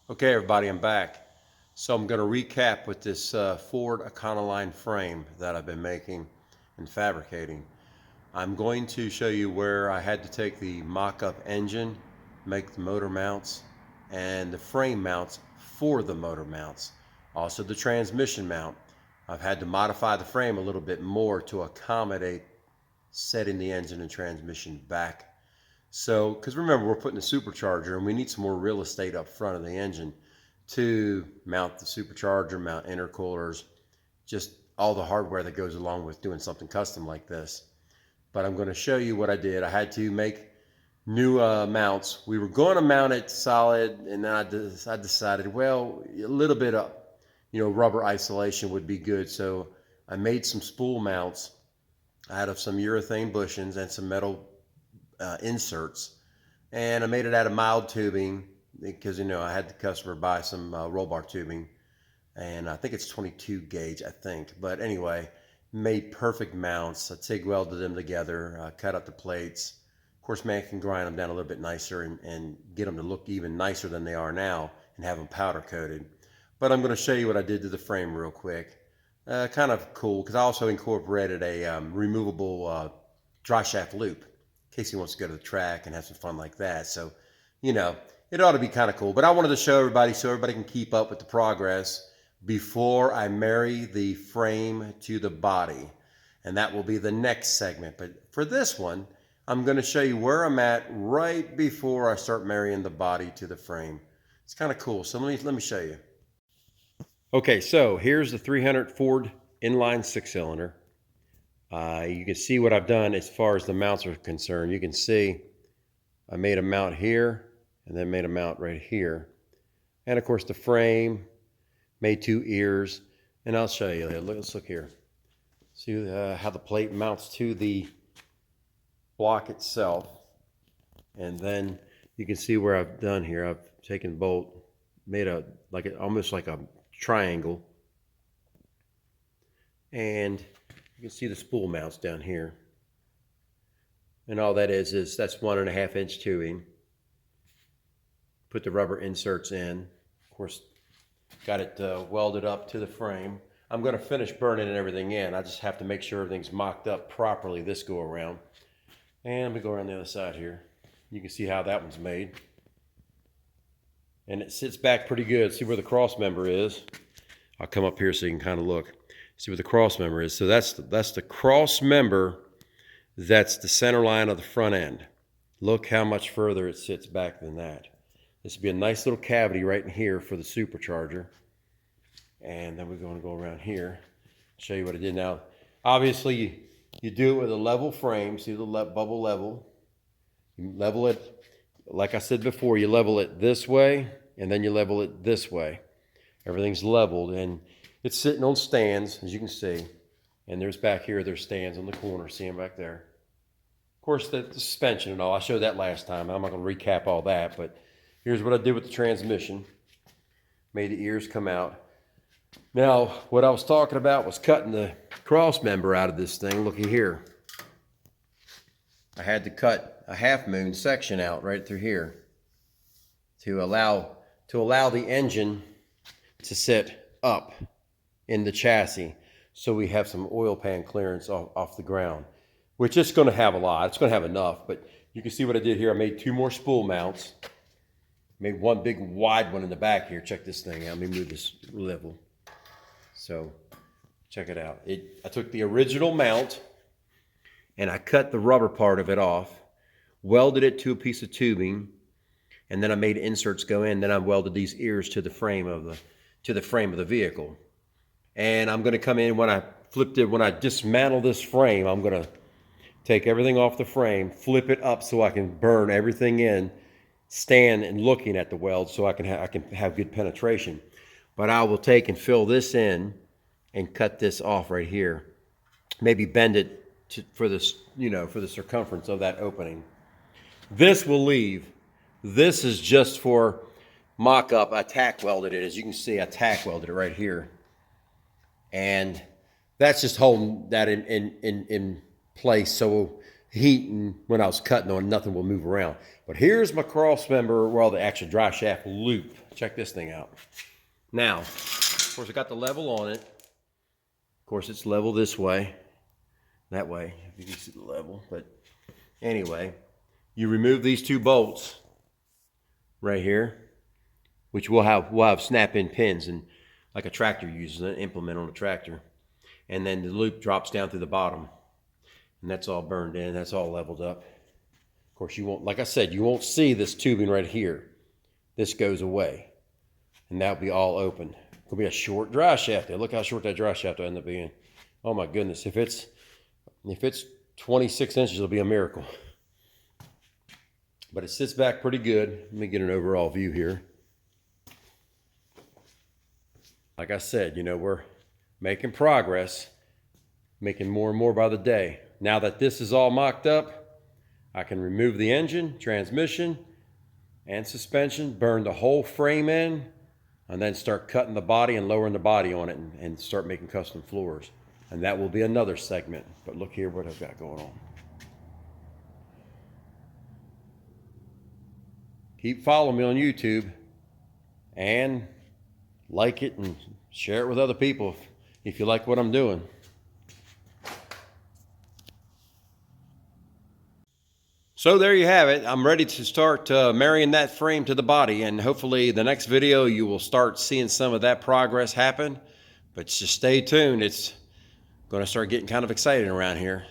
Okay, everybody, I'm back. So I'm going to recap with this Ford Econoline frame that I've been making and fabricating. I'm going to show you where I had to take the mock-up engine, make the motor mounts, and the frame mounts for the motor mounts. Also the transmission mount. I've had to modify the frame a little bit more to accommodate setting the engine and transmission back. So, because remember, we're putting a supercharger and we need some more real estate up front of the engine to mount the supercharger, mount intercoolers, just all the hardware that goes along with doing something custom like this. But I'm going to show you what I did. I had to make new mounts. We were going to mount it solid, and then I decided, well, a little bit of, rubber isolation would be good. So I made some spool mounts out of some urethane bushings and some metal inserts, and I made it out of mild tubing because I had the customer buy some roll bar tubing, and I think it's 22 gauge, I think. But anyway, made perfect mounts. I TIG welded them together, cut up the plates. Of course, man can grind them down a little bit nicer and get them to look even nicer than they are now and have them powder coated. But I'm going to show you what I did to the frame real quick. Kind of cool because I also incorporated a removable Driveshaft loop in case he wants to go to the track and have some fun like that. So, it ought to be kind of cool. But I wanted to show everybody so everybody can keep up with the progress before I marry the frame to the body. And that will be the next segment. But for this one, I'm going to show you where I'm at right before I start marrying the body to the frame. It's kind of cool. So let me show you. Okay, so here's the 300 Ford inline 6-cylinder. You can see what I've done as far as the mounts are concerned. You can see I made a mount here and then made a mount right here. And of course the frame, made 2 ears, and I'll show you. Let's look here. See how the plate mounts to the block itself. And then you can see where I've done here. I've taken bolt, made almost like a triangle, and you can see the spool mounts down here. And all that is that's 1.5 inch tubing. Put the rubber inserts in. Of course, got it welded up to the frame. I'm going to finish burning and everything in. I just have to make sure everything's mocked up properly this go around. And let me go around the other side here. You can see how that one's made. And it sits back pretty good. See where the cross member is. I'll come up here so you can kind of look. See where the cross member is. So that's the cross member. That's the center line of the front end. Look how much further it sits back than that. This would be a nice little cavity right in here for the supercharger. And then we're going to go around here, show you what I did. Now, obviously, you do it with a level frame. See the bubble level. You level it, like I said before, you level it this way, and then you level it this way. Everything's leveled, and it's sitting on stands, as you can see. And there's back here, there's stands on the corner. See them back there. Of course, the suspension and all. I showed that last time. I'm not going to recap all that, but here's what I did with the transmission. Made the ears come out. Now, what I was talking about was cutting the cross member out of this thing. Looky here. I had to cut a half moon section out right through here to allow the engine to sit up in the chassis, so we have some oil pan clearance off the ground, which is going to have a lot. It's going to have enough, but you can see what I did here. I made 2 more spool mounts. Made one big wide one in the back here. Check this thing out. Let me move this level. So check it out. I took the original mount and I cut the rubber part of it off, welded it to a piece of tubing, and then I made inserts go in. Then I welded these ears to the frame of the vehicle. And I'm going to come in when I dismantle this frame, I'm going to take everything off the frame, flip it up so I can burn everything in, stand and looking at the weld so I can have good penetration. But I will take and fill this in and cut this off right here. Maybe bend it for the circumference of that opening. This will leave. This is just for mock-up. I tack welded it. As you can see, I tack welded it right here. And that's just holding that in place so heat, and when I was cutting on, nothing will move around. But here's my cross member, well, the actual drive shaft loop. Check this thing out. Now, of course, I got the level on it. Of course, it's level this way, that way, if you can see the level. But anyway, you remove these two bolts right here, which we'll have snap-in pins, and like a tractor uses an implement on a tractor. And then the loop drops down through the bottom, and that's all burned in. That's all leveled up. Of course, you won't, like I said, you won't see this tubing right here. This goes away, and that'll be all open. It'll be a short drive shaft there. Look how short that drive shaft will end up being. Oh my goodness! If it's 26 inches, it'll be a miracle. But it sits back pretty good. Let me get an overall view here. Like I said, you know, we're making progress, making more and more by the day. Now that this is all mocked up, I can remove the engine, transmission, and suspension, burn the whole frame in, and then start cutting the body and lowering the body on it, and start making custom floors. And that will be another segment. But look here what I've got going on. Keep following me on YouTube, and like it and share it with other people if you like what I'm doing. So there you have it. I'm ready to start marrying that frame to the body, and hopefully the next video you will start seeing some of that progress happen. But just stay tuned. It's going to start getting kind of exciting around here.